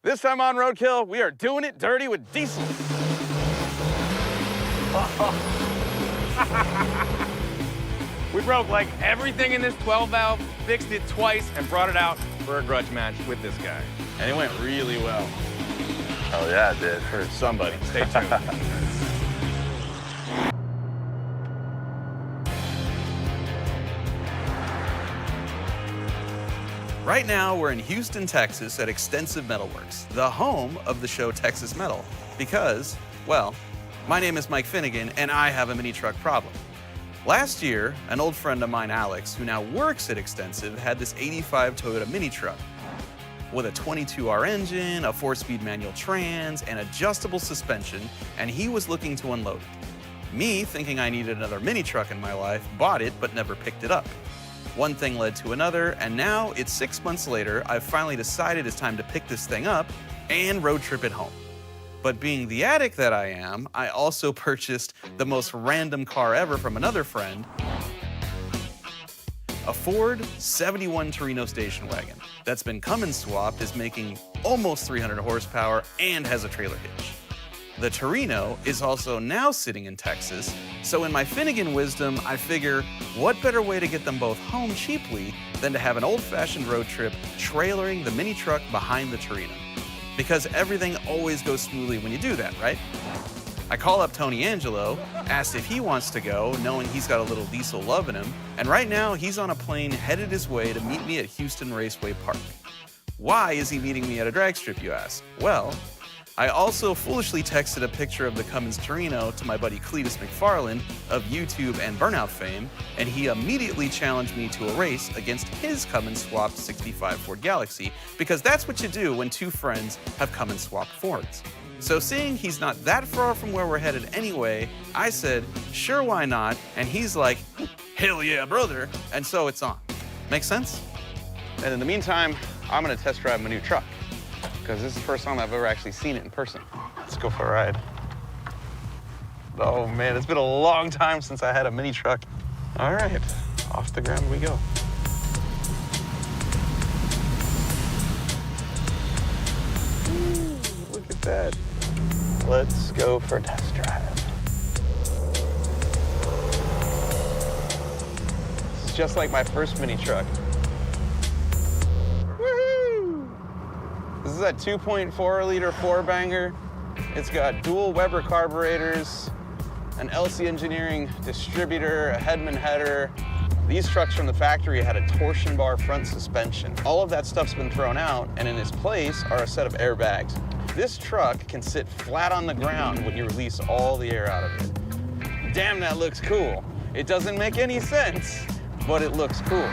This time on Roadkill, we are doing it dirty with diesel. We broke like everything in this 12 valve, fixed it twice, and brought it out for a grudge match with this guy. And it went really well. Oh yeah, it did. For somebody. Stay tuned. Right now, we're in Houston, Texas at Extensive Metalworks, the home of the show Texas Metal, because, well, my name is Mike Finnegan and I have a mini truck problem. Last year, an old friend of mine, Alex, who now works at Extensive, had this 85 Toyota mini truck with a 22R engine, a 4-speed manual trans, and adjustable suspension, and he was looking to unload it. Me, thinking I needed another mini truck in my life, bought it but never picked it up. One thing led to another, and now it's 6 months later, I've finally decided it's time to pick this thing up and road trip it home. But being the addict that I am, I also purchased the most random car ever from another friend, a Ford 71 Torino station wagon that's been Cummins swapped, is making almost 300 horsepower and has a trailer hitch. The Torino is also now sitting in Texas, so in my Finnegan wisdom, I figure what better way to get them both home cheaply than to have an old-fashioned road trip trailering the mini truck behind the Torino. Because everything always goes smoothly when you do that, right? I call up Tony Angelo, asked if he wants to go, knowing he's got a little diesel love in him, and right now he's on a plane headed his way to meet me at Houston Raceway Park. Why is he meeting me at a drag strip, you ask? Well, I also foolishly texted a picture of the Cummins Torino to my buddy Cleetus McFarland of YouTube and Burnout fame, and he immediately challenged me to a race against his Cummins swapped 65 Ford Galaxy, because that's what you do when two friends have Cummins swapped Fords. So seeing he's not that far from where we're headed anyway, I said, sure, why not? And he's like, hell yeah, brother. And so it's on. Make sense? And in the meantime, I'm gonna test drive my new truck, because this is the first time I've ever actually seen it in person. Let's go for a ride. Oh man, it's been a long time since I had a mini truck. All right, off the ground we go. Ooh, look at that. Let's go for a test drive. This is just like my first mini truck. This is a 2.4 liter 4-banger. It's got dual Weber carburetors, an LC Engineering distributor, a Hedman header. These trucks from the factory had a torsion bar front suspension. All of that stuff's been thrown out, and in its place are a set of airbags. This truck can sit flat on the ground when you release all the air out of it. Damn, that looks cool. It doesn't make any sense, but it looks cool.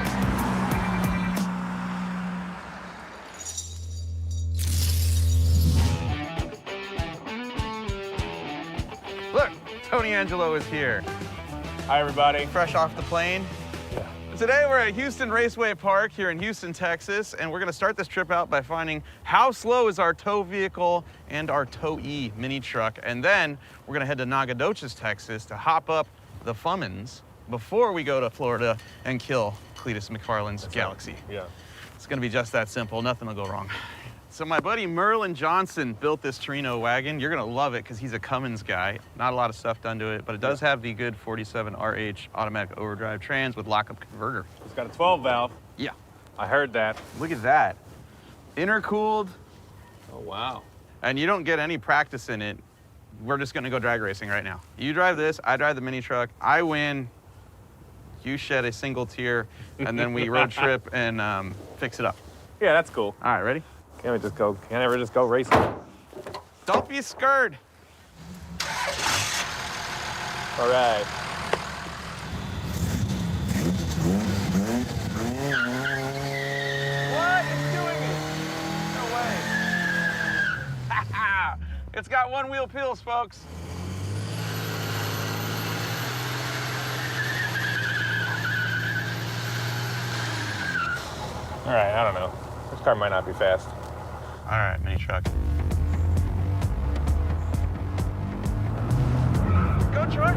Look, Tony Angelo is here. Hi, everybody. Fresh off the plane. Yeah. Today we're at Houston Raceway Park here in Houston, Texas, and we're gonna start this trip out by finding how slow is our tow vehicle and our tow-e mini truck, and then we're gonna head to Nacogdoches, Texas to hop up the Cummins before we go to Florida and kill Cleetus McFarland's Galaxy. Right. Yeah. It's gonna be just that simple, nothing will go wrong. So my buddy Merlin Johnson built this Torino wagon. You're gonna love it because he's a Cummins guy. Not a lot of stuff done to it, but it does have the good 47 RH automatic overdrive trans with lockup converter. It's got a 12 valve. Yeah. I heard that. Look at that. Intercooled, Oh, wow. and you don't get any practice in it. We're just gonna go drag racing right now. You drive this, I drive the mini truck, I win, you shed a single tear, and then we road trip and fix it up. Yeah, that's cool. All right, ready? Can't ever just go racing. Don't be scared. All right. What? It's doing it. No way. It's got one wheel pills, folks. All right, I don't know. This car might not be fast. All right, mini truck. Go, truck.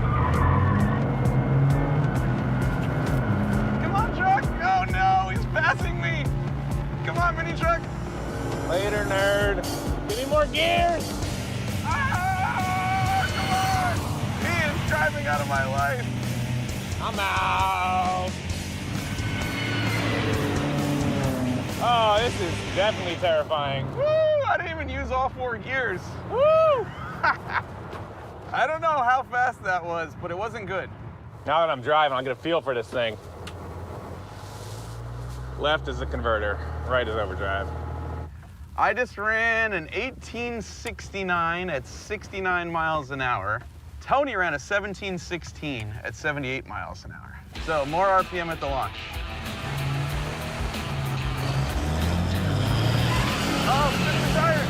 Come on, truck. Oh, no, he's passing me. Come on, mini truck. Later, nerd. Give me more gears. Ah, come on! He is driving out of my life. I'm out. Oh, this is definitely terrifying. Woo! I didn't even use all 4 gears. Woo! I don't know how fast that was, but it wasn't good. Now that I'm driving, I'll get a feel for this thing. Left is the converter, right is overdrive. I just ran an 1869 at 69 miles an hour. Tony ran a 1716 at 78 miles an hour. So more RPM at the launch. Oh, spin the tires.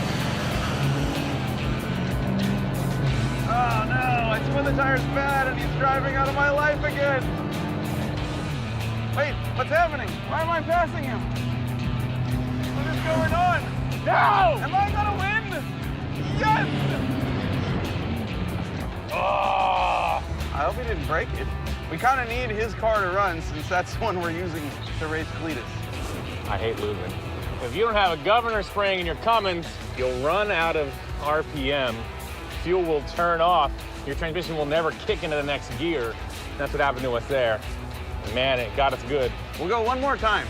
Oh no, I spun the tires bad and he's driving out of my life again. Wait, what's happening? Why am I passing him? What is going on? No! Am I gonna win? Yes! Oh, I hope he didn't break it. We kind of need his car to run since that's the one we're using to race Cleetus. I hate losing. If you don't have a governor spring in your Cummins, you'll run out of RPM. Fuel will turn off. Your transmission will never kick into the next gear. That's what happened to us there. Man, it got us good. We'll go one more time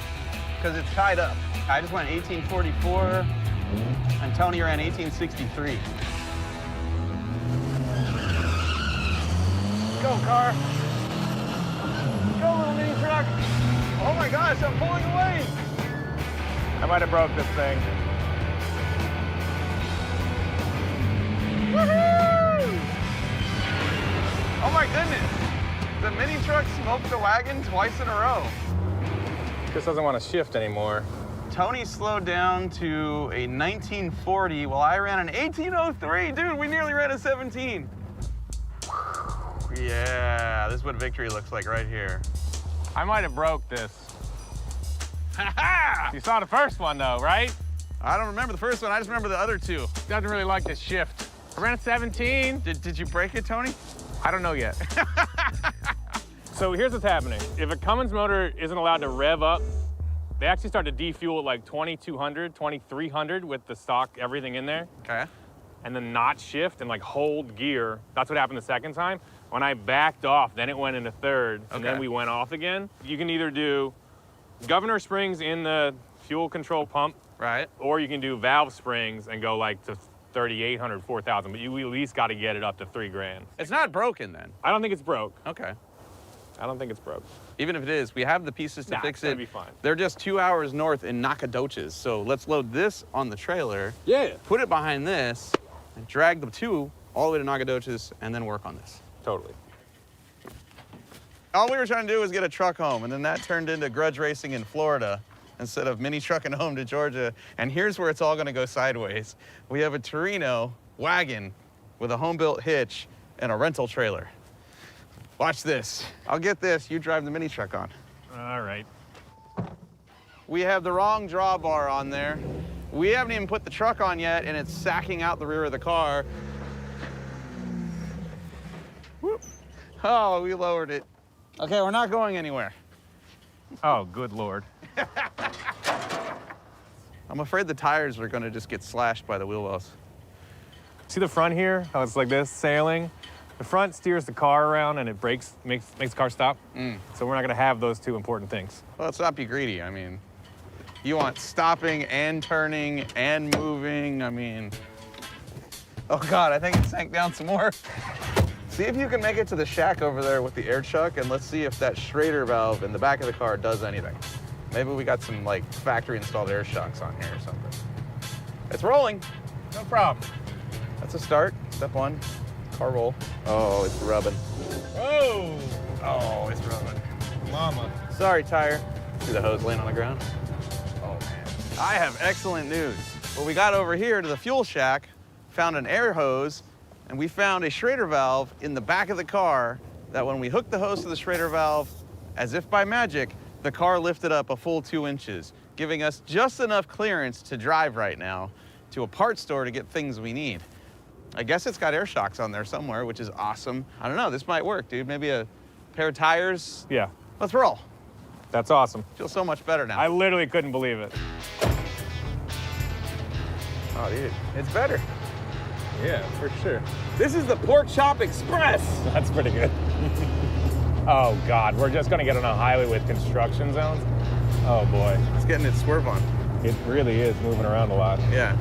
because it's tied up. I just went 1844 and Tony ran 1863. Go, car. Go, little mini truck. Oh my gosh, I'm pulling away. I might have broke this thing. Woohoo! Oh my goodness. The mini truck smoked the wagon twice in a row. Just doesn't want to shift anymore. Tony slowed down to a 1940 while I ran an 1803. Dude, we nearly ran a 17. Yeah, this is what victory looks like right here. I might have broke this. Ha-ha! You saw the first one though, right? I don't remember the first one. I just remember the other 2. Doesn't really like this shift. I ran a 17. Did you break it, Tony? I don't know yet. So here's what's happening. If a Cummins motor isn't allowed to rev up, they actually start to defuel at like 2200, 2300 with the stock, everything in there. Okay. And then not shift and like hold gear. That's what happened the second time. When I backed off, then it went into third, and then we went off again. You can either do governor springs in the fuel control pump, right? Or you can do valve springs and go like to 3,800, 4,000, but you at least got to get it up to $3,000. It's not broken then. I don't think it's broke. Okay. I don't think it's broke. Even if it is, we have the pieces to fix it's it. gonna be fine. They're just 2 hours north in Nacogdoches. So let's load this on the trailer. Yeah. Put it behind this and drag the 2 all the way to Nacogdoches and then work on this. Totally. All we were trying to do was get a truck home, and then that turned into grudge racing in Florida instead of mini trucking home to Georgia. And here's where it's all gonna go sideways. We have a Torino wagon with a home-built hitch and a rental trailer. Watch this. I'll get this, you drive the mini truck on. All right. We have the wrong drawbar on there. We haven't even put the truck on yet, and it's sacking out the rear of the car. Whoop. Oh, we lowered it. Okay, we're not going anywhere. Oh, good Lord. I'm afraid the tires are gonna just get slashed by the wheel wells. See the front here? How it's like this, sailing? The front steers the car around and it brakes, makes the car stop. So we're not gonna have those 2 important things. Well, let's not be greedy. I mean, you want stopping and turning and moving. I mean, oh God, I think it sank down some more. See if you can make it to the shack over there with the air chuck, and let's see if that Schrader valve in the back of the car does anything. Maybe we got some like factory installed air shocks on here or something. It's rolling. No problem. That's a start. Step 1, car roll. Oh, it's rubbing. Whoa! Oh, it's rubbing. Mama. Sorry, tire. See the hose laying on the ground? Oh, man. I have excellent news. Well, we got over here to the fuel shack, found an air hose, and we found a Schrader valve in the back of the car that when we hooked the hose to the Schrader valve, as if by magic, the car lifted up a full 2 inches, giving us just enough clearance to drive right now to a parts store to get things we need. I guess it's got air shocks on there somewhere, which is awesome. I don't know, this might work, dude. Maybe a pair of tires. Yeah. Let's roll. That's awesome. Feels so much better now. I literally couldn't believe it. Oh, dude, it's better. Yeah, for sure. This is the Pork Chop Express. That's pretty good. Oh, God, we're just going to get on a highway with construction zones? Oh, boy. It's getting its swerve on. It really is moving around a lot. Yeah.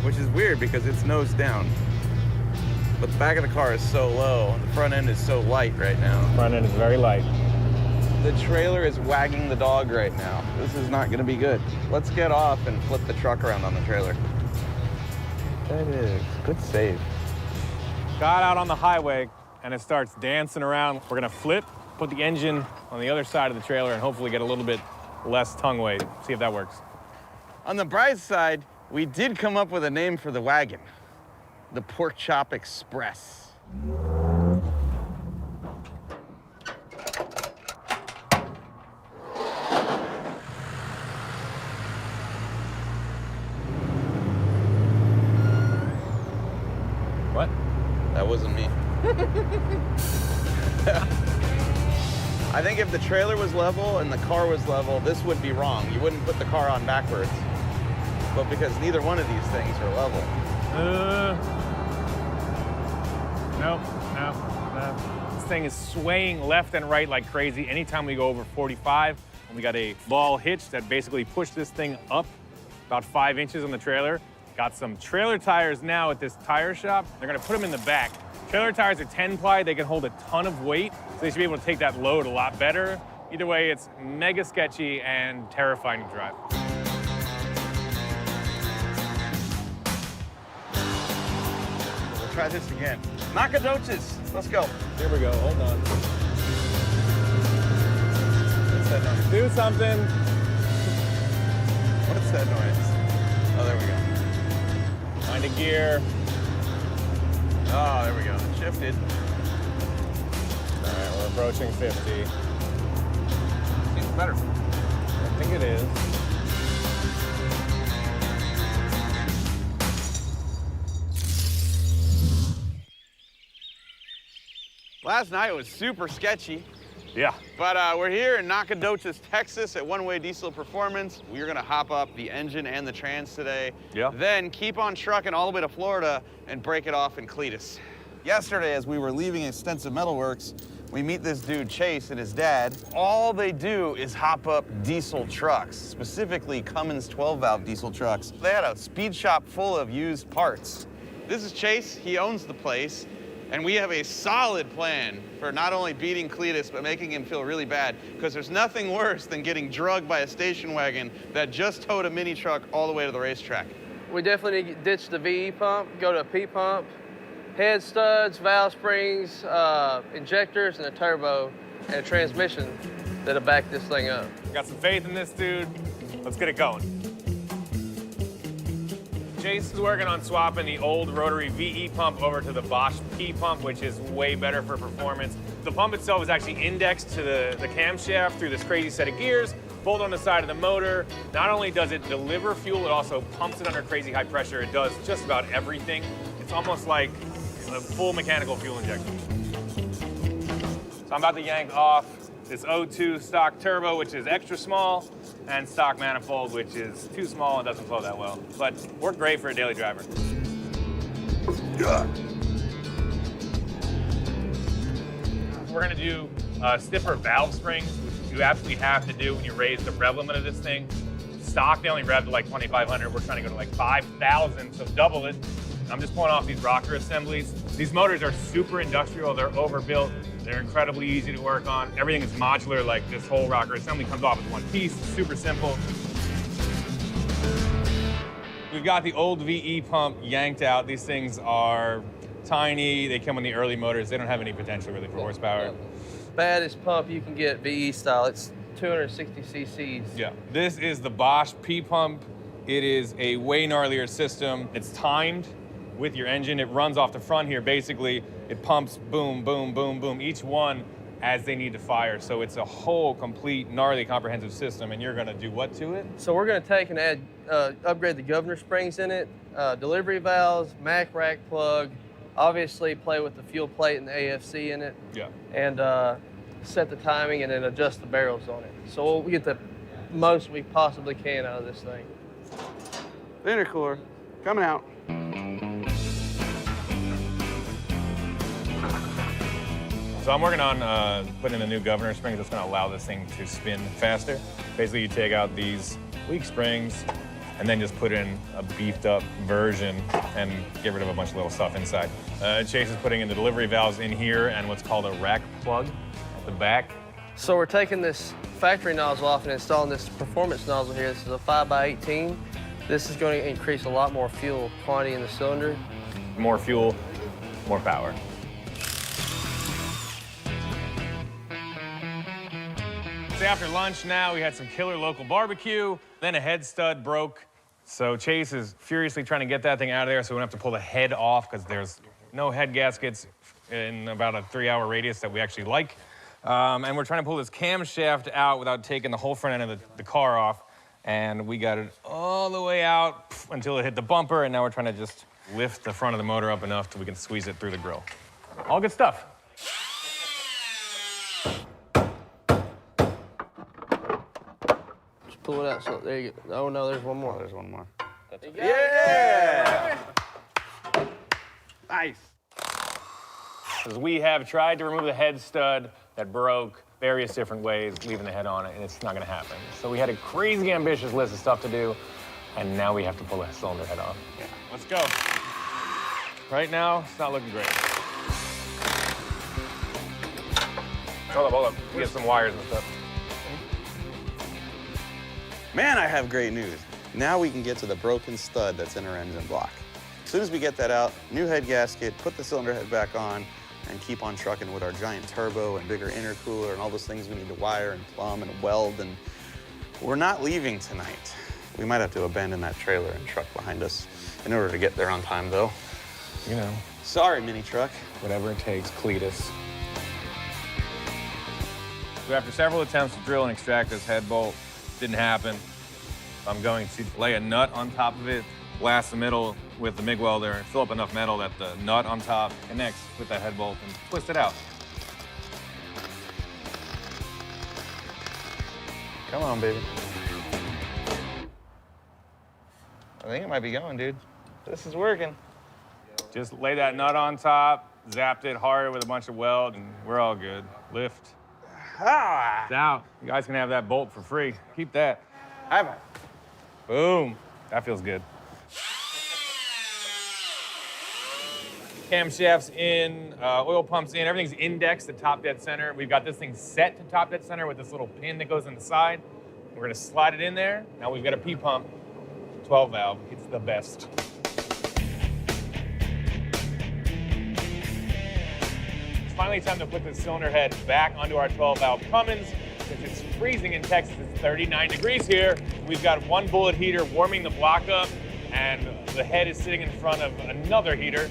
Which is weird because it's nose down. But the back of the car is so low, and the front end is so light right now. Front end is very light. The trailer is wagging the dog right now. This is not gonna be good. Let's get off and flip the truck around on the trailer. That is, good save. Got out on the highway, and it starts dancing around. We're gonna flip, put the engine on the other side of the trailer, and hopefully get a little bit less tongue weight. See if that works. On the bright side, we did come up with a name for the wagon. The Pork Chop Express. What? That wasn't me. I think if the trailer was level and the car was level, this would be wrong. You wouldn't put the car on backwards. But because neither one of these things are level. Nope, no. This thing is swaying left and right like crazy. Anytime we go over 45, and we got a ball hitch that basically pushed this thing up about 5 inches on the trailer. Got some trailer tires now at this tire shop. They're gonna put them in the back. Trailer tires are 10-ply. They can hold a ton of weight, so they should be able to take that load a lot better. Either way, it's mega sketchy and terrifying to drive. We'll try this again. Nacogdoches, let's go. Here we go, hold on. What's that noise? Do something. What's that noise? Oh, there we go. Find a gear. Oh, there we go. It shifted. All right, we're approaching 50. Seems better. I think it is. Last night was super sketchy. Yeah. But we're here in Nacogdoches, Texas at One Way Diesel Performance. We're gonna hop up the engine and the trans today. Yeah. Then keep on trucking all the way to Florida and break it off in Cleetus. Yesterday, as we were leaving Extensive Metalworks, we meet this dude, Chase, and his dad. All they do is hop up diesel trucks, specifically Cummins 12-valve diesel trucks. They had a speed shop full of used parts. This is Chase, he owns the place. And we have a solid plan for not only beating Cleetus, but making him feel really bad, because there's nothing worse than getting drugged by a station wagon that just towed a mini truck all the way to the racetrack. We definitely need to ditch the VE pump, go to a P pump, head studs, valve springs, injectors, and a turbo, and a transmission that'll back this thing up. Got some faith in this dude. Let's get it going. Chase is working on swapping the old rotary VE pump over to the Bosch P pump, which is way better for performance. The pump itself is actually indexed to the camshaft through this crazy set of gears, bolt on the side of the motor. Not only does it deliver fuel, it also pumps it under crazy high pressure. It does just about everything. It's almost like a full mechanical fuel injection. So I'm about to yank off this 02 stock turbo, which is extra small, and stock manifold, which is too small and doesn't flow that well, but worked great for a daily driver. We're gonna do stiffer valve springs, which you absolutely have to do when you raise the rev limit of this thing. Stock, they only rev to like 2,500. We're trying to go to like 5,000, so double it. I'm just pulling off these rocker assemblies. These motors are super industrial, they're overbuilt. They're incredibly easy to work on. Everything is modular, like this whole rocker assembly comes off as one piece, super simple. We've got the old VE pump yanked out. These things are tiny. They come in the early motors. They don't have any potential really for horsepower. Baddest pump you can get VE style. It's 260 cc's. Yeah. This is the Bosch P pump. It is a way gnarlier system. It's timed with your engine. It runs off the front here, basically. It pumps boom, boom, boom, boom, each one as they need to fire. So it's a whole complete, gnarly, comprehensive system, and you're gonna do what to it? So we're gonna take and add, upgrade the governor springs in it, delivery valves, Mac rack plug, obviously play with the fuel plate and the AFC in it. Yeah. And set the timing and then adjust the barrels on it. So we'll get the most we possibly can out of this thing. The intercooler Coming out. So I'm working on putting in a new governor spring that's going to allow this thing to spin faster. Basically, you take out these weak springs and then just put in a beefed up version and get rid of a bunch of little stuff inside. Chase is putting in the delivery valves in here and what's called a rack plug at the back. So we're taking this factory nozzle off and installing this performance nozzle here. This is a 5x18. This is going to increase a lot more fuel quantity in the cylinder. More fuel, more power. So after lunch now, we had some killer local barbecue, then a head stud broke. So Chase is furiously trying to get that thing out of there so we don't have to pull the head off because there's no head gaskets in about a 3-hour radius that we actually like. And we're trying to pull this camshaft out without taking the whole front end of the car off. And we got it all the way out until it hit the bumper, and now we're trying to just lift the front of the motor up enough till we can squeeze it through the grill. All good stuff. Just pull it out. So there you go. Oh no, there's one more. There's one more. Yeah! Nice. Because we have tried to remove the head stud that broke various different ways, leaving the head on it, and it's not gonna happen. So we had a crazy ambitious list of stuff to do, and now we have to pull the cylinder head off. Yeah. Let's go. Right now, it's not looking great. Hold up. We get some wires and stuff. Man, I have great news. Now we can get to the broken stud that's in our engine block. As soon as we get that out, new head gasket, put the cylinder head back on, and keep on trucking with our giant turbo and bigger intercooler and all those things we need to wire and plumb and weld. And we're not leaving tonight. We might have to abandon that trailer and truck behind us in order to get there on time, though. You know. Sorry, mini truck. Whatever it takes, Cleetus. So after several attempts to drill and extract this head bolt, didn't happen. I'm going to lay a nut on top of it, blast the middle with the MIG welder, and fill up enough metal that the nut on top connects with that head bolt and twist it out. Come on, baby. I think it might be going, dude. This is working. Just lay that nut on top, zapped it hard with a bunch of weld, and we're all good. Lift. Ah! It's out. You guys can have that bolt for free. Keep that. Have it. Boom. That feels good. Camshafts in, oil pumps in, everything's indexed to top dead center. We've got this thing set to top dead center with this little pin that goes in the side. We're gonna slide it in there. Now we've got a P-pump, 12 valve. It's the best. It's finally time to put the cylinder head back onto our 12 valve Cummins. Since it's freezing in Texas, it's 39 degrees here. We've got one bullet heater warming the block up, and the head is sitting in front of another heater,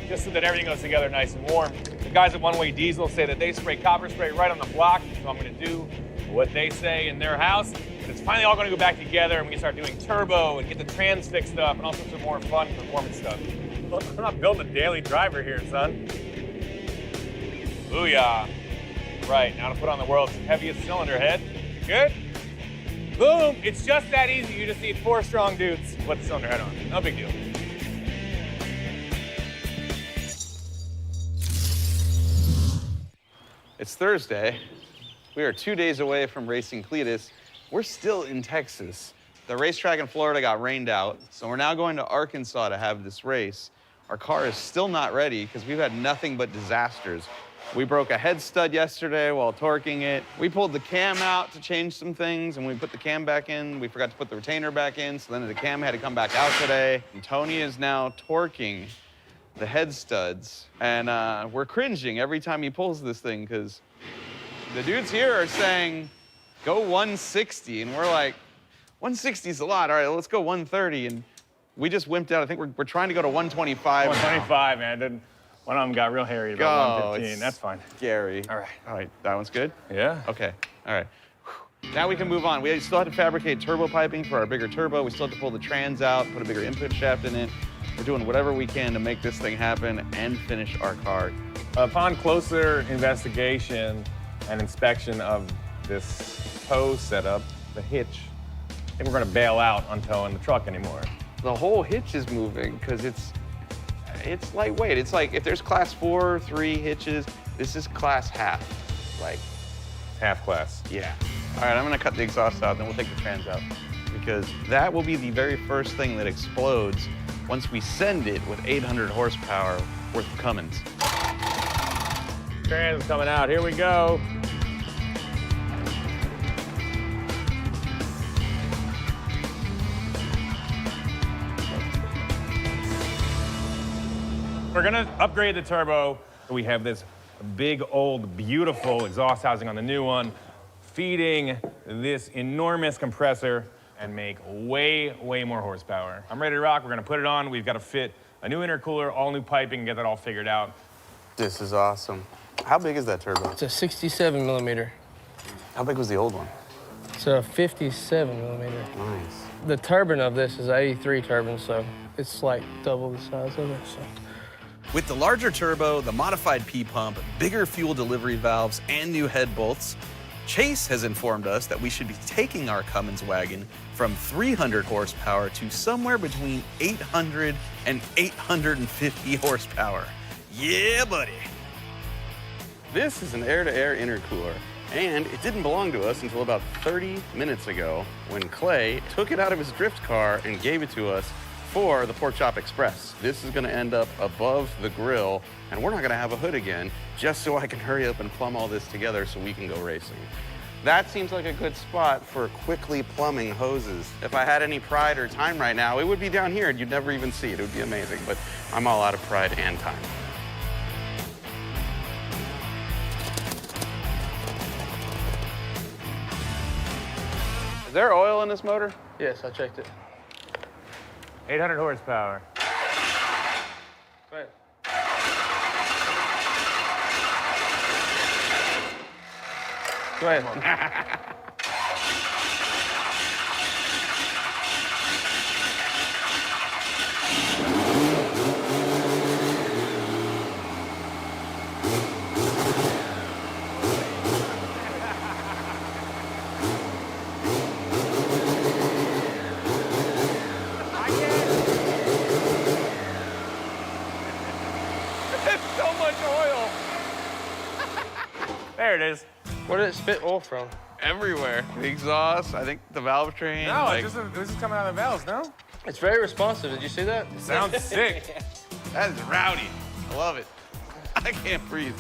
just so that everything goes together nice and warm. The guys at One Way Diesel say that they spray copper spray right on the block, so I'm gonna do what they say in their house. But it's finally all gonna go back together, and we can start doing turbo and get the trans fixed up and all sorts of more fun performance stuff. I'm not building a daily driver here, son. Booyah. Right, now to put on the world's heaviest cylinder head. Good? Boom, it's just that easy. You just need 4 strong dudes to put the cylinder head on. No big deal. It's Thursday. We are 2 days away from racing Cleetus. We're still in Texas. The racetrack in Florida got rained out, so we're now going to Arkansas to have this race. Our car is still not ready because we've had nothing but disasters. We broke a head stud yesterday while torquing it. We pulled the cam out to change some things, and we put the cam back in. We forgot to put the retainer back in, so then the cam had to come back out today. And Tony is now torquing the head studs, and we're cringing every time he pulls this thing because the dudes here are saying, go 160, and we're like, 160 is a lot. All right, let's go 130, and we just wimped out. I think we're trying to go to 125 125, man. One of them got real hairy about 115. That's fine. Scary. All right, that one's good? Yeah. Okay, all right. Now we can move on. We still have to fabricate turbo piping for our bigger turbo. We still have to pull the trans out, put a bigger input shaft in it. We're doing whatever we can to make this thing happen and finish our car. Upon closer investigation and inspection of this tow setup, the hitch, I think we're gonna bail out on towing the truck anymore. the whole hitch is moving because it's lightweight. It's like if there's class 4, 3 hitches, this is class half. Like, Half class. yeah. All right, I'm gonna cut the exhaust out, then we'll take the trans out because that will be the very first thing that explodes once we send it with 800 horsepower worth of Cummins. Trans coming out. Here we go. We're gonna upgrade the turbo. We have this big, old, beautiful exhaust housing on the new one, feeding this enormous compressor and make way, way more horsepower. I'm ready to rock. We're gonna put it on. We've got to fit a new intercooler, all new piping, and get that all figured out. This is awesome. How big is that turbo? It's a 67 millimeter. How big was the old one? It's a 57 millimeter. Nice. The turbine of this is 83 turbine, so it's like double the size of it. So. With the larger turbo, the modified P-pump, bigger fuel delivery valves, and new head bolts, Chase has informed us that we should be taking our Cummins wagon from 300 horsepower to somewhere between 800 and 850 horsepower. Yeah, buddy. This is an air-to-air intercooler, and it didn't belong to us until about 30 minutes ago when Clay took it out of his drift car and gave it to us for the Pork Chop Express. This is gonna end up above the grill, and we're not gonna have a hood again, just so I can hurry up and plumb all this together so we can go racing. That seems like a good spot for quickly plumbing hoses. If I had any pride or time right now, it would be down here and you'd never even see it. It would be amazing, but I'm all out of pride and time. Is there oil in this motor? Yes, I checked it. 800 horsepower. Go ahead. Go ahead. So much oil. There it is. Where did it spit oil from? Everywhere. The exhaust, I think the valve train. No, like, this is coming out of the valves, no? It's very responsive. Did you see that? Sounds sick. that is rowdy. I love it. I can't breathe.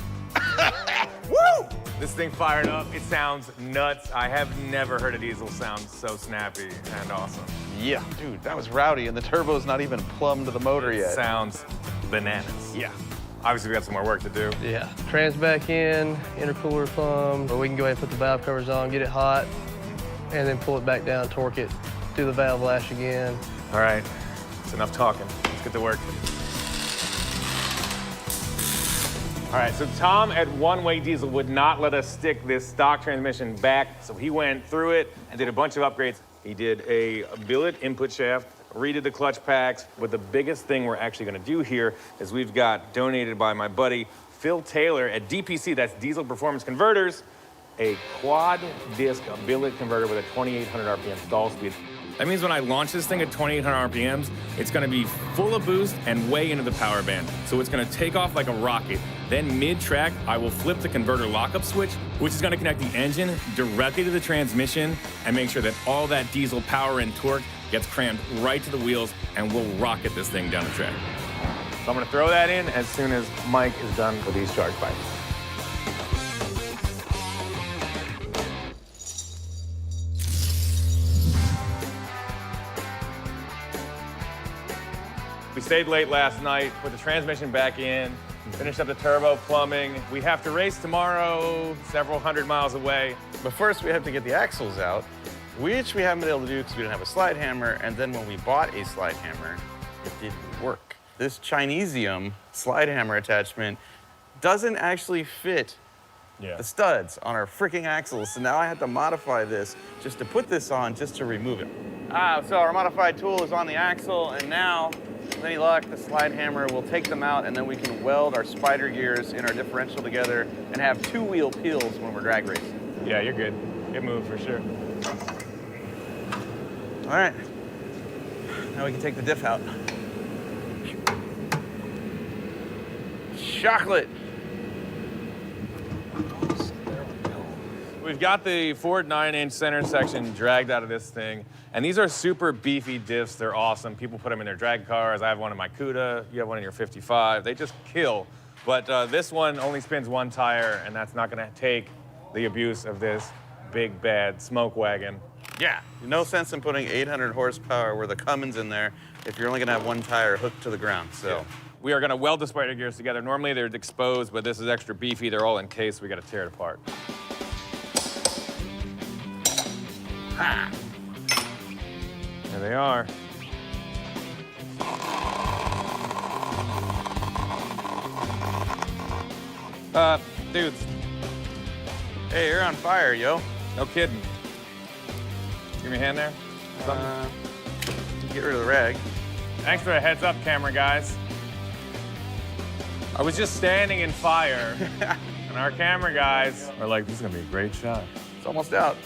Woo! This thing fired up. It sounds nuts. I have never heard a diesel sound so snappy and awesome. Yeah, dude, that was rowdy, and the turbo's not even plumbed to the motor yet. Sounds bananas. Yeah. Obviously, we got some more work to do. Yeah. Trans back in, intercooler plumb, but we can go ahead and put the valve covers on, get it hot, and then pull it back down, torque it, do the valve lash again. All right, it's enough talking. Let's get to work. All right, so Tom at One Way Diesel would not let us stick this stock transmission back, so he went through it and did a bunch of upgrades. He did a billet input shaft, redid the clutch packs, but the biggest thing we're actually gonna do here is we've got donated by my buddy Phil Taylor at DPC, that's Diesel Performance Converters, a quad disc billet converter with a 2,800 RPM stall speed. That means when I launch this thing at 2,800 RPMs, it's gonna be full of boost and way into the power band. So it's gonna take off like a rocket. Then mid-track, I will flip the converter lockup switch, which is gonna connect the engine directly to the transmission and make sure that all that diesel power and torque gets crammed right to the wheels, and we'll rocket this thing down the track. So I'm gonna throw that in as soon as Mike is done with these charge pipes. We stayed late last night, put the transmission back in, finished up the turbo plumbing. We have to race tomorrow, several hundred miles away. But first, we have to get the axles out, which we haven't been able to do because we didn't have a slide hammer. And then when we bought a slide hammer, it didn't work. This Chinesium slide hammer attachment doesn't actually fit the studs on our freaking axles. So now I had to modify this just to put this on, just to remove it. So our modified tool is on the axle, and now, with any luck, the slide hammer will take them out, and then we can weld our spider gears in our differential together and have two-wheel peels when we're drag racing. Yeah, you're good. It moved for sure. All right. Now we can take the diff out. Chocolate. We've got the Ford 9-inch center section dragged out of this thing, and these are super beefy diffs. They're awesome. People put them in their drag cars. I have one in my Cuda. You have one in your 55. They just kill. But this one only spins one tire, and that's not going to take the abuse of this big, bad smoke wagon. Yeah, no sense in putting 800 horsepower with a Cummins in there if you're only going to have one tire hooked to the ground. So. Yeah. We are going to weld the spider gears together. Normally they're exposed, but this is extra beefy. They're all encased. We got to tear it apart. Ha! There they are. Dudes. Hey, you're on fire, yo. No kidding. Give me a hand there. Get rid of the rag. Thanks for the heads up, camera guys. I was just standing in fire, and our camera guys are like, this is gonna be a great shot. It's almost out.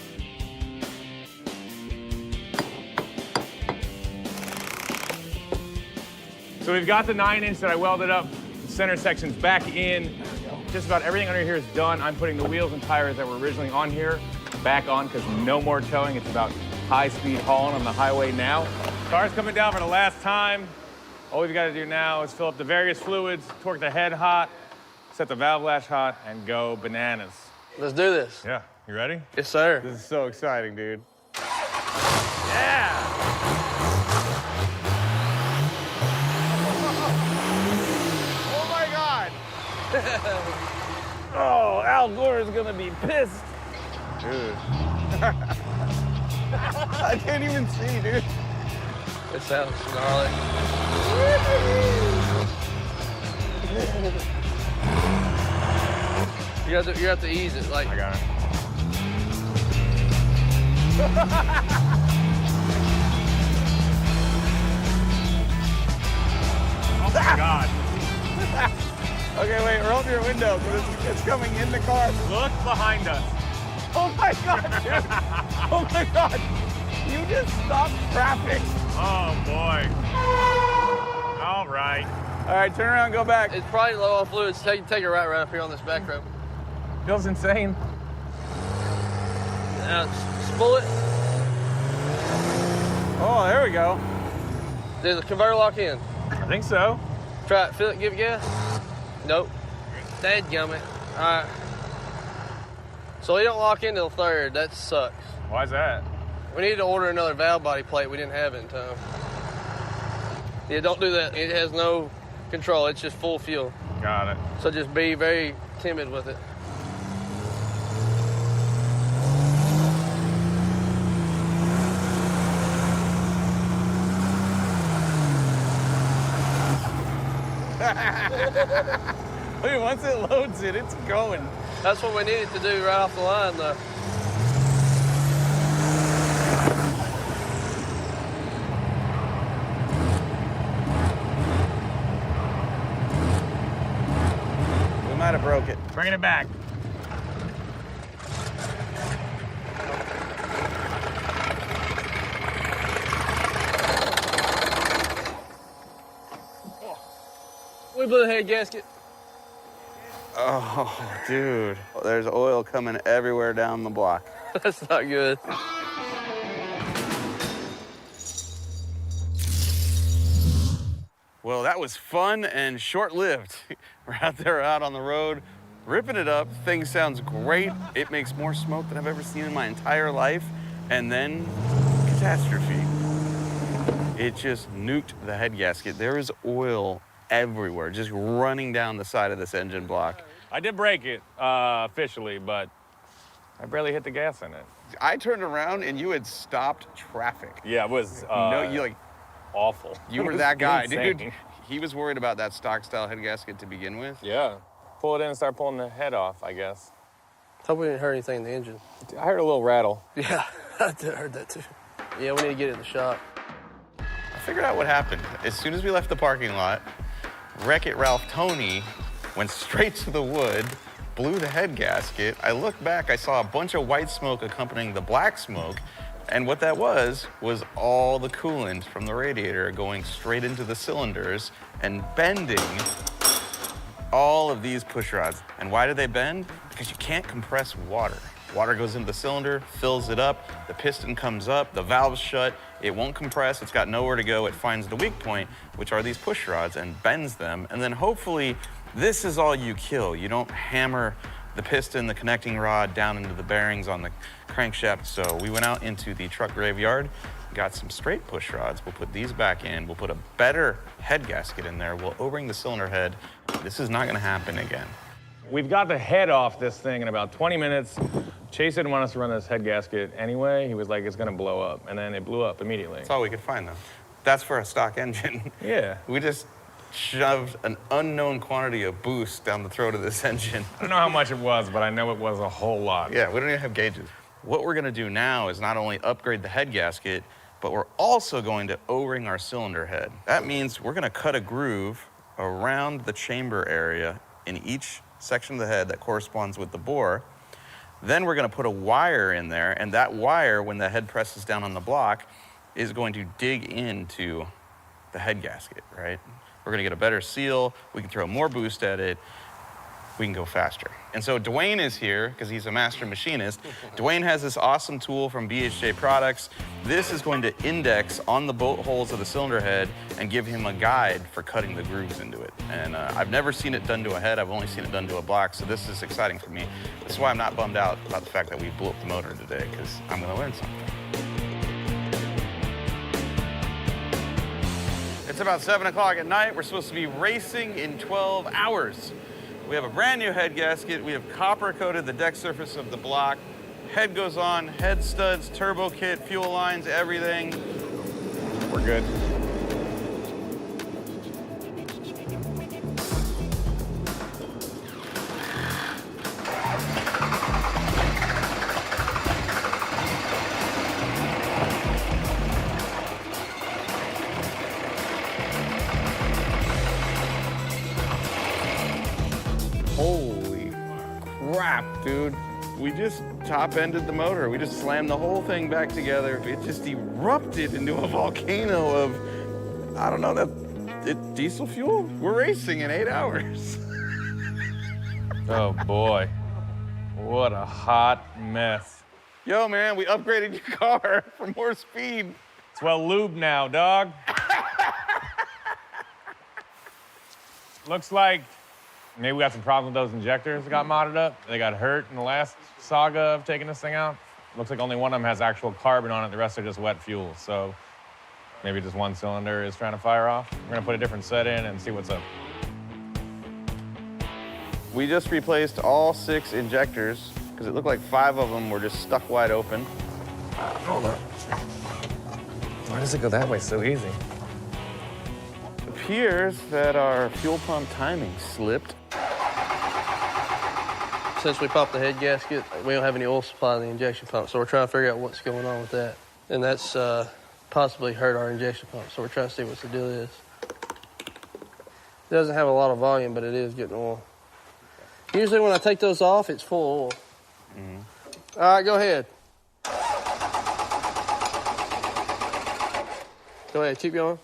So we've got the 9-inch that I welded up, the center section's back in. Just about everything under here is done. I'm putting the wheels and tires that were originally on here back on because no more towing. It's about high-speed hauling on the highway now. Car's coming down for the last time. All we've got to do now is fill up the various fluids, torque the head hot, set the valve latch hot, and go bananas. Let's do this. Yeah, you ready? Yes, sir. This is so exciting, dude. Yeah! Oh my God! Oh, Al Gore's gonna be pissed. Dude. I can't even see, dude. It sounds gnarly. You have to ease it, like. I got it. Oh my God. Okay, wait, roll up your window, because it's coming in the car. Look behind us. Oh my God, dude. Oh my God. You just stopped traffic. Oh boy. All right. All right, turn around and go back. It's probably low on fluids. Take it right up here on this back row. Feels insane. Now, spool it. Oh, there we go. Did the converter lock in? I think so. Try it, feel it, give it gas. Nope. Dadgummit. All right. So we don't lock into the third. That sucks. Why's that? We need to order another valve body plate. We didn't have it in time. Yeah, don't do that. It has no control. It's just full fuel. Got it. So just be very timid with it. Wait, once it loads it, it's going. That's what we needed to do right off the line, though. We might have broke it. Bringing it back. We blew the head gasket. Oh, dude. There's oil coming everywhere down the block. That's not good. Well, that was fun and short-lived. We're out on the road, ripping it up. Thing sounds great. It makes more smoke than I've ever seen in my entire life. And then, catastrophe. It just nuked the head gasket. There is oil everywhere, just running down the side of this engine block. I did break it officially, but I barely hit the gas in it. I turned around and you had stopped traffic. Yeah, it was No, you like, awful. you It were was that guy, insane. dude. He was worried about that stock style head gasket to begin with. Yeah. Pull it in and start pulling the head off, I guess. Hope we didn't hurt anything in the engine. I heard a little rattle. Yeah, I heard that too. Yeah, we need to get it in the shop. I figured out what happened. As soon as we left the parking lot, Wreck-It Ralph Tony went straight to the wood, blew the head gasket. I looked back, I saw a bunch of white smoke accompanying the black smoke. And what that was all the coolant from the radiator going straight into the cylinders and bending all of these push rods. And why do they bend? Because you can't compress water. Water goes into the cylinder, fills it up, the piston comes up, the valve's shut, it won't compress, it's got nowhere to go, it finds the weak point, which are these push rods, and bends them, and then hopefully this is all you kill. You don't hammer the piston, the connecting rod down into the bearings on the crankshaft. So we went out into the truck graveyard, got some straight push rods, we'll put these back in, we'll put a better head gasket in there, we'll O-ring the cylinder head. This is not gonna happen again. We've got the head off this thing in about 20 minutes. Chase didn't want us to run this head gasket anyway. He was like, it's gonna blow up. And then it blew up immediately. That's all we could find though. That's for a stock engine. Yeah. We just shoved an unknown quantity of boost down the throat of this engine. I don't know how much it was, but I know it was a whole lot. Yeah, we don't even have gauges. What we're gonna do now is not only upgrade the head gasket, but we're also going to O-ring our cylinder head. That means we're gonna cut a groove around the chamber area in each section of the head that corresponds with the bore. Then we're gonna put a wire in there, and that wire, when the head presses down on the block, is going to dig into the head gasket, right? We're gonna get a better seal, we can throw more boost at it, we can go faster. And so Dwayne is here, because he's a master machinist. Dwayne has this awesome tool from BHJ Products. This is going to index on the bolt holes of the cylinder head and give him a guide for cutting the grooves into it. And I've never seen it done to a head, I've only seen it done to a block, so this is exciting for me. This is why I'm not bummed out about the fact that we blew up the motor today, because I'm gonna learn something. It's about 7 o'clock at night. We're supposed to be racing in 12 hours. We have a brand new head gasket. We have copper coated the deck surface of the block. Head goes on, head studs, turbo kit, fuel lines, everything. We're good. Holy crap, dude. We just top-ended the motor. We just slammed the whole thing back together. It just erupted into a volcano of, I don't know, diesel fuel? We're racing in 8 hours. Oh boy. What a hot mess. Yo, man, we upgraded your car for more speed. It's well lubed now, dog. Looks like maybe we got some problems with those injectors that got modded up. They got hurt in the last saga of taking this thing out. Looks like only one of them has actual carbon on it. The rest are just wet fuel. So maybe just one cylinder is trying to fire off. We're gonna put a different set in and see what's up. We just replaced all 6 injectors because it looked like 5 of them were just stuck wide open. Hold on. Why does it go that way so easy? It appears that our fuel pump timing slipped. Since we popped the head gasket, we don't have any oil supply in the injection pump, so we're trying to figure out what's going on with that. And that's possibly hurt our injection pump, so we're trying to see what the deal is. It doesn't have a lot of volume, but it is getting oil. Usually when I take those off, it's full of oil. All right, go ahead. Go ahead, keep going.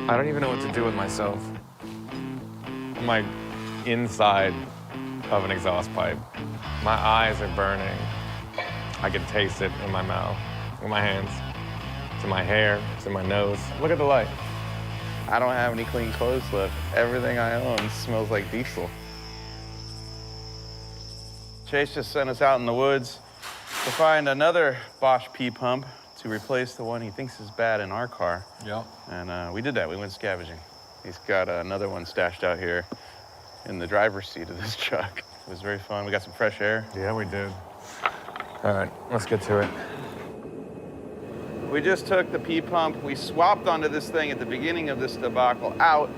I don't even know what to do with myself. I'm like inside of an exhaust pipe. My eyes are burning. I can taste it in my mouth, in my hands. It's in my hair, it's in my nose. Look at the light. I don't have any clean clothes left. Everything I own smells like diesel. Chase just sent us out in the woods to find another Bosch P-pump to replace the one he thinks is bad in our car. Yep. And we did that. We went scavenging. He's got another one stashed out here in the driver's seat of this truck. It was very fun. We got some fresh air. Yeah, we did. All right, let's get to it. We just took the P-pump. We swapped onto this thing at the beginning of this debacle out.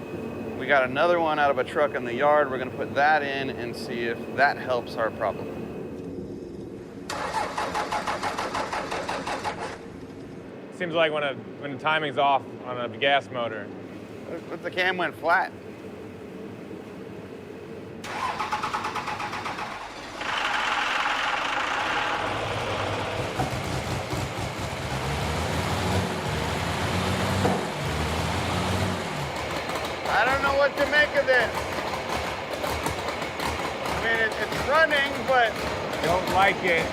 We got another one out of a truck in the yard. We're gonna put that in and see if that helps our problem. Seems like when the timing's off on a gas motor. But the cam went flat. I don't know what to make of this. I mean, it's running, but Don't like it.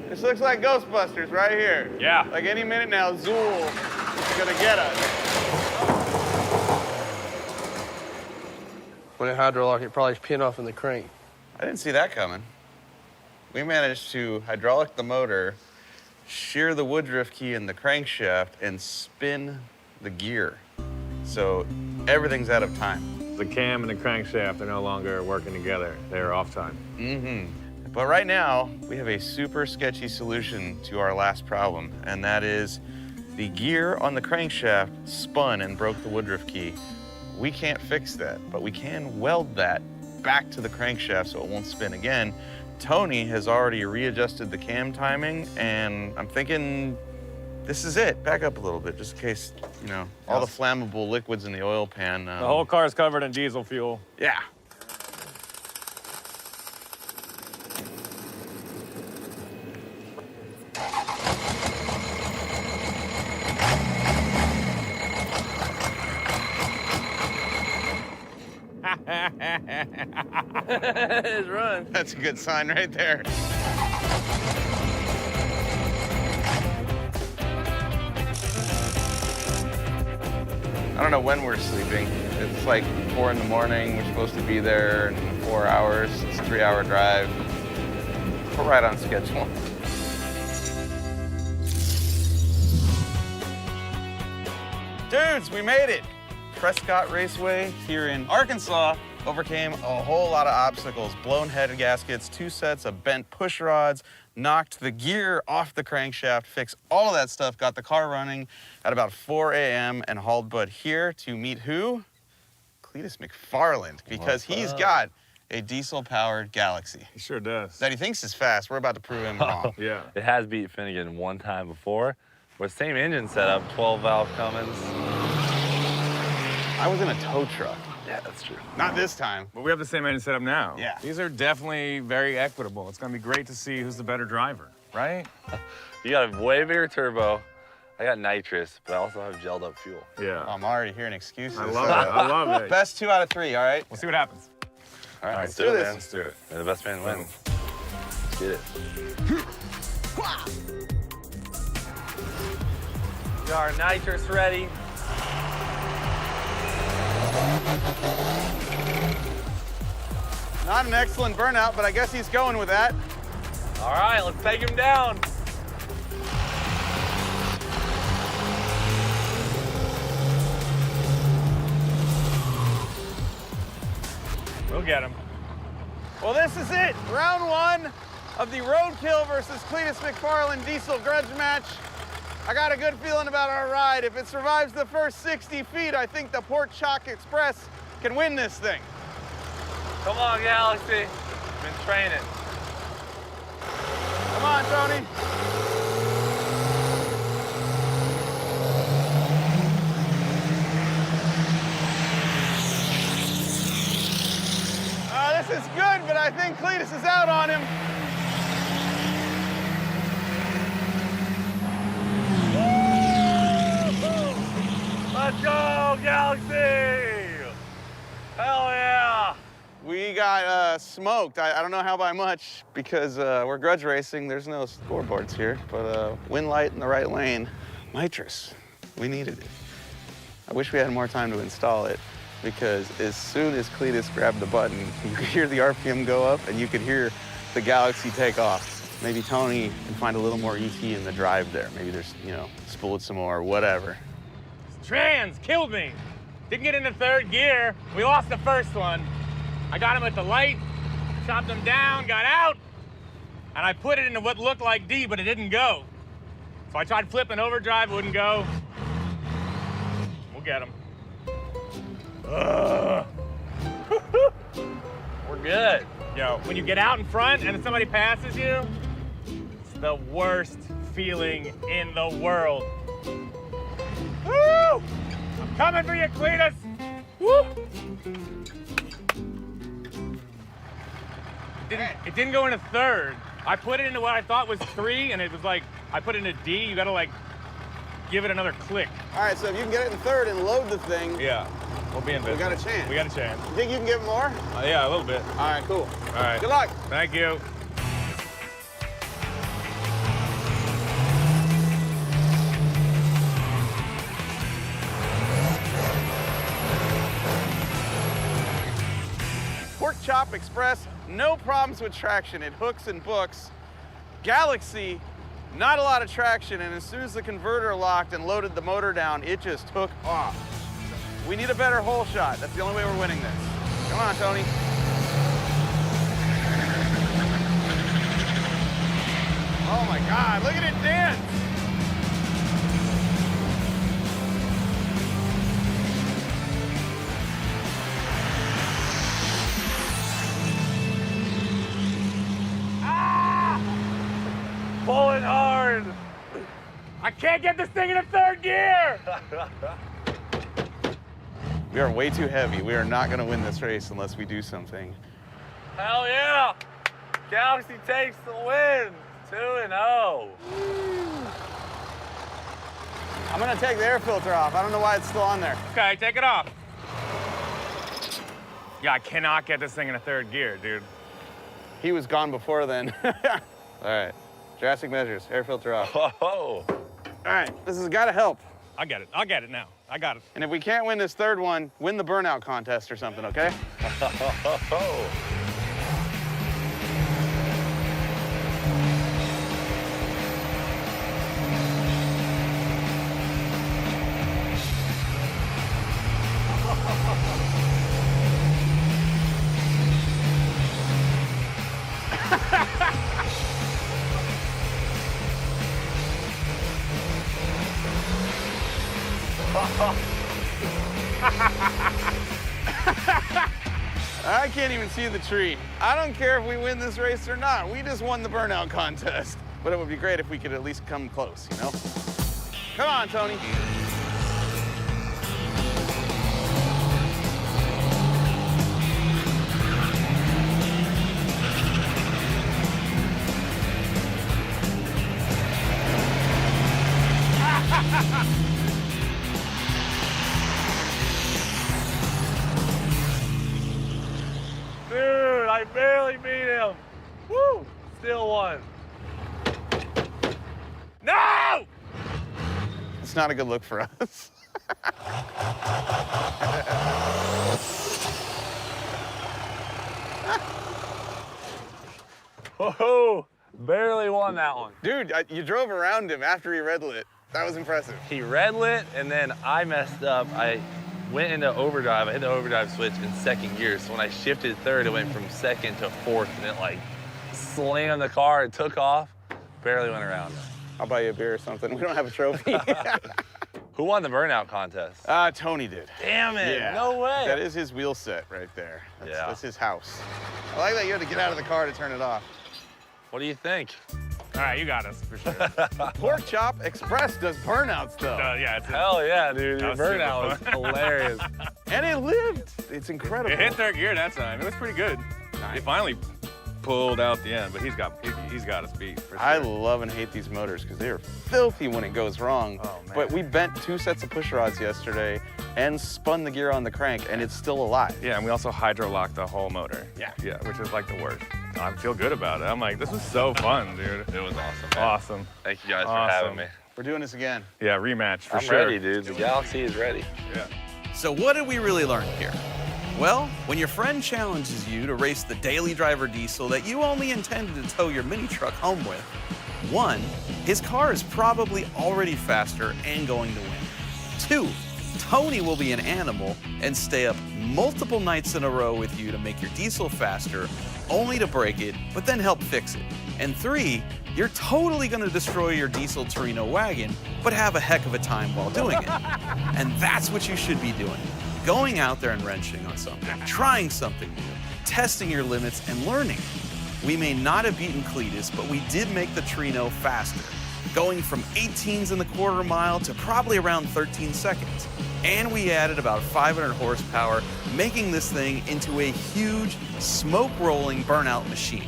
this looks like Ghostbusters right here. Yeah. Like any minute now, Zool is gonna get us. When it hydraulic, it probably pin off in the crank. I didn't see that coming. We managed to hydraulic the motor, shear the woodruff key in the crankshaft, and spin the gear. So everything's out of time. The cam and the crankshaft are no longer working together. They're off time. But right now, we have a super sketchy solution to our last problem, and that is the gear on the crankshaft spun and broke the woodruff key. We can't fix that, but we can weld that back to the crankshaft so it won't spin again. Tony has already readjusted the cam timing, and I'm thinking this is it. Back up a little bit, just in case, you know, all the flammable liquids in the oil pan. The whole car's covered in diesel fuel. Yeah. It's run. That's a good sign right there. I don't know when we're sleeping. It's like 4 in the morning. We're supposed to be there in 4 hours. It's a 3-hour drive. We're right on schedule. Dudes, we made it. Prescott Raceway here in Arkansas overcame a whole lot of obstacles. Blown head gaskets, 2 sets of bent push rods, knocked the gear off the crankshaft, fixed all of that stuff, got the car running at about 4 a.m. and hauled Bud here to meet who? Cleetus McFarland, because he's got a diesel-powered Galaxy He sure does. that he thinks is fast. We're about to prove him wrong. Yeah. It has beat Finnegan one time before. With same engine setup, 12-valve Cummins. I was in a tow truck. Yeah, that's true. Not this time. But we have the same engine setup now. Yeah. These are definitely very equitable. It's gonna be great to see who's the better driver, right? You got a way bigger turbo. I got nitrous, but I also have gelled up fuel. Yeah. I'm already hearing excuses. I love it. I love it. Best 2 out of 3, all right? We'll see what happens. All right, Let's let's do this. man. Let's do it. And the best man wins. Let's get it. Got our nitrous ready. Not an excellent burnout, but I guess he's going with that. All right, let's take him down. We'll get him. Well, this is it. Round 1 of the Roadkill versus Cleetus McFarland diesel grudge match. I got a good feeling about our ride. If it survives the first 60 feet, I think the Port Chalk Express can win this thing. Come on, Galaxy. Been training. Come on, Tony. This is good, but I think Cleetus is out on him. Let's go, Galaxy! Hell yeah! We got smoked. I don't know how by much because we're grudge racing. There's no scoreboards here, but wind light in the right lane. Nitrous, we needed it. I wish we had more time to install it because as soon as Cleetus grabbed the button, you could hear the RPM go up and you could hear the Galaxy take off. Maybe Tony can find a little more ET in the drive there. Maybe there's, you know, spool it some more or whatever. Trans killed me. Didn't get into 3rd gear. We lost the first one. I got him at the light, chopped him down, got out, and I put it into what looked like D, but it didn't go. So I tried flipping overdrive, it wouldn't go. We'll get him. We're good. Yo, when you get out in front and somebody passes you, it's the worst feeling in the world. Woo! I'm coming for you, Cleetus. Woo! It didn't go into third. I put it into what I thought was 3, and it was like, I put it into D. You gotta like, give it another click. All right, so if you can get it in third and load the thing, Yeah, we'll be in business. we got a chance. We got a chance. You think you can get more? Yeah, a little bit. All right, cool. All right. Good luck. Thank you. Pork Chop Express, no problems with traction. It hooks and books. Galaxy, not a lot of traction, and as soon as the converter locked and loaded the motor down, it just took off. We need a better hole shot. That's the only way we're winning this. Come on, Tony. Oh my God, look at it dance. Pulling hard. I can't get this thing into third gear. We are way too heavy. We are not gonna win this race unless we do something. Hell yeah. Galaxy takes the win. 2-0. I'm gonna take the air filter off. I don't know why it's still on there. Okay, take it off. Yeah, I cannot get this thing into third gear, dude. He was gone before then. All right, drastic measures, air filter off. Whoa. All right, this has gotta help. I get it. I'll get it now. I got it. And if we can't win this third one, win the burnout contest or something, okay? I can't even see the tree. I don't care if we win this race or not. We just won the burnout contest. But it would be great if we could at least come close, you know? Come on, Tony. Dude, I barely beat him. Woo! Still won. No! It's not a good look for us. Whoa! Barely won that one. Dude, you drove around him after he red lit. That was impressive. He red lit, and then I messed up. I went into overdrive. I hit the overdrive switch in second gear. So when I shifted third, it went from second to fourth, and it like slammed the car and took off. Barely went around. I'll buy you a beer or something. We don't have a trophy. Who won the burnout contest? Tony did. Damn it! Yeah. No way. That is his wheel set right there. Yeah. That's his house. I like that you had to get out of the car to turn it off. What do you think? All right, you got us for sure. Pork Chop Express does burnouts though. Yeah, it's Hell yeah, dude. Your That was burnout was super fun. hilarious. And it lived. It's incredible. It hit third gear that time. It was pretty good. He finally pulled out the end, but he's got us beat for sure. I love and hate these motors because they are filthy when it goes wrong. Oh, man. But we bent 2 sets of push rods yesterday and spun the gear on the crank, and it's still alive. Yeah, and we also hydro locked the whole motor. Yeah. Yeah, which is like the worst. I feel good about it. I'm like, this was so fun, dude. It was awesome, man. Awesome. Thank you guys for Awesome. having me. We're doing this again. Yeah, rematch for I'm sure. ready, dude. The Galaxy is ready. Yeah. So what did we really learn here? Well, when your friend challenges you to race the daily driver diesel that you only intended to tow your mini truck home with, 1, his car is probably already faster and going to win. 2, Tony will be an animal and stay up multiple nights in a row with you to make your diesel faster, only to break it, but then help fix it. And 3, you're totally gonna destroy your diesel Torino wagon, but have a heck of a time while doing it. And that's what you should be doing. Going out there and wrenching on something, trying something new, testing your limits and learning. We may not have beaten Cleetus, but we did make the Torino faster, going from 18s in the quarter mile to probably around 13 seconds. And we added about 500 horsepower, making this thing into a huge, smoke-rolling burnout machine.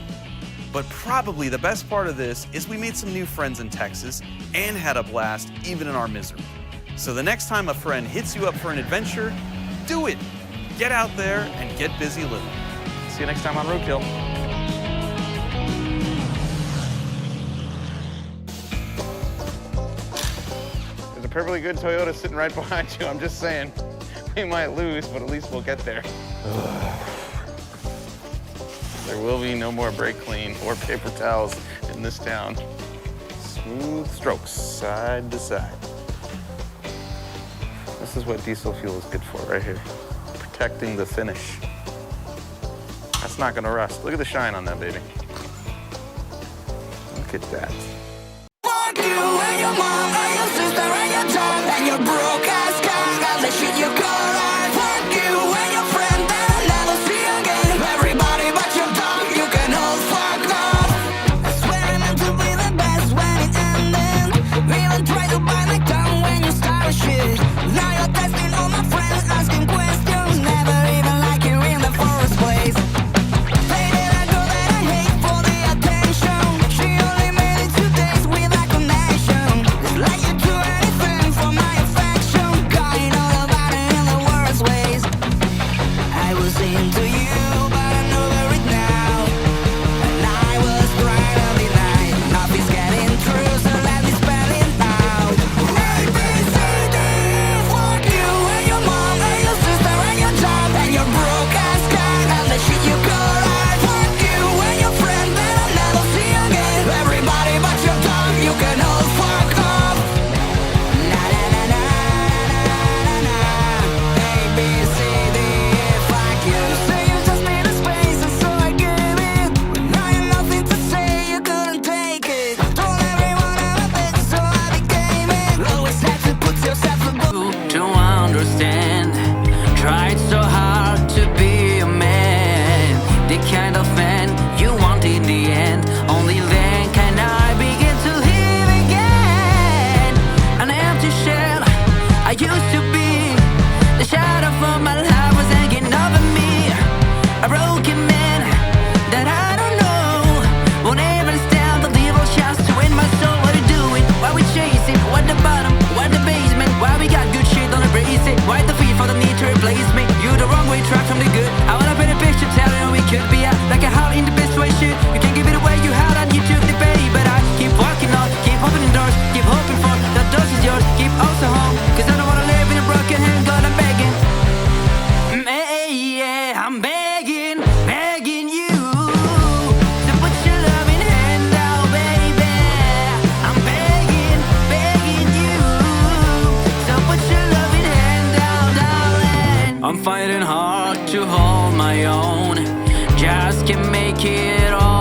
But probably the best part of this is we made some new friends in Texas and had a blast even in our misery. So the next time a friend hits you up for an adventure, do it. Get out there and get busy living. See you next time on Roadkill. There's a perfectly good Toyota sitting right behind you. I'm just saying, we might lose, but at least we'll get there. There will be no more brake clean or paper towels in this town. Smooth strokes, side to side. This is what diesel fuel is good for right here. Protecting the finish. That's not gonna rust. Look at the shine on that baby. Look at that. Fuck you and your mom and your sister and your dog and your broke ass car and the shit you call art. Fuck you and your friend that I'll never see again. Everybody but your dog, you can all fuck off. I swear I meant to be the best when it ended. Even try to bite my tongue when you start shit. Now you're testing all my friends, asking questions. Never even like you in the first place. Dated a girl that I hate for the attention. She only made it 2 days with a connection. It's like you do anything for my affection. God, you know about it in the worst ways. I was into you, but I know it now. And I was trying to deny it. Nothing's getting through, so let me spell it out. A, B, C, D, fuck you and your mom and your sister and your job and your broke ass car and the shit you call art. Fuck you and your friend that I'll never see again. Everybody but your dog, you can all fuck off. Na na na na na na. A, B, C, D, fuck you. Say you just need a space and so I gave it. When I had nothing to say, you couldn't take it. Told everyone I'm a bitch, so I became it. Always had to put yourself above. To understand, tried so hard to be a man, the kind of man you want in the end. Only then can I begin to live again. An empty shell I used to be. The shadow for my life was hanging over me. A broken man that I don't know won't even stand the little chance to win my soul. What are you doing? Why we chasing? What the bottom? What the basement? Why we got good shit, don't embrace it? Why the feet for the need to replace me? You the wrong way, track from the good. I wanna paint a picture telling we could be out like a heart in the best way shit. You can't give it away, you had on, you took the bait. But I keep walking on, keep opening doors, keep hoping for that doors is yours. Keep also home, cause I don't wanna live in a broken hand. God, I'm begging. Yeah, I'm begging, begging you to put your loving hand out, baby. I'm begging, begging you to put your loving hand out, darling. I'm fighting hard to hold my own, just can't make it all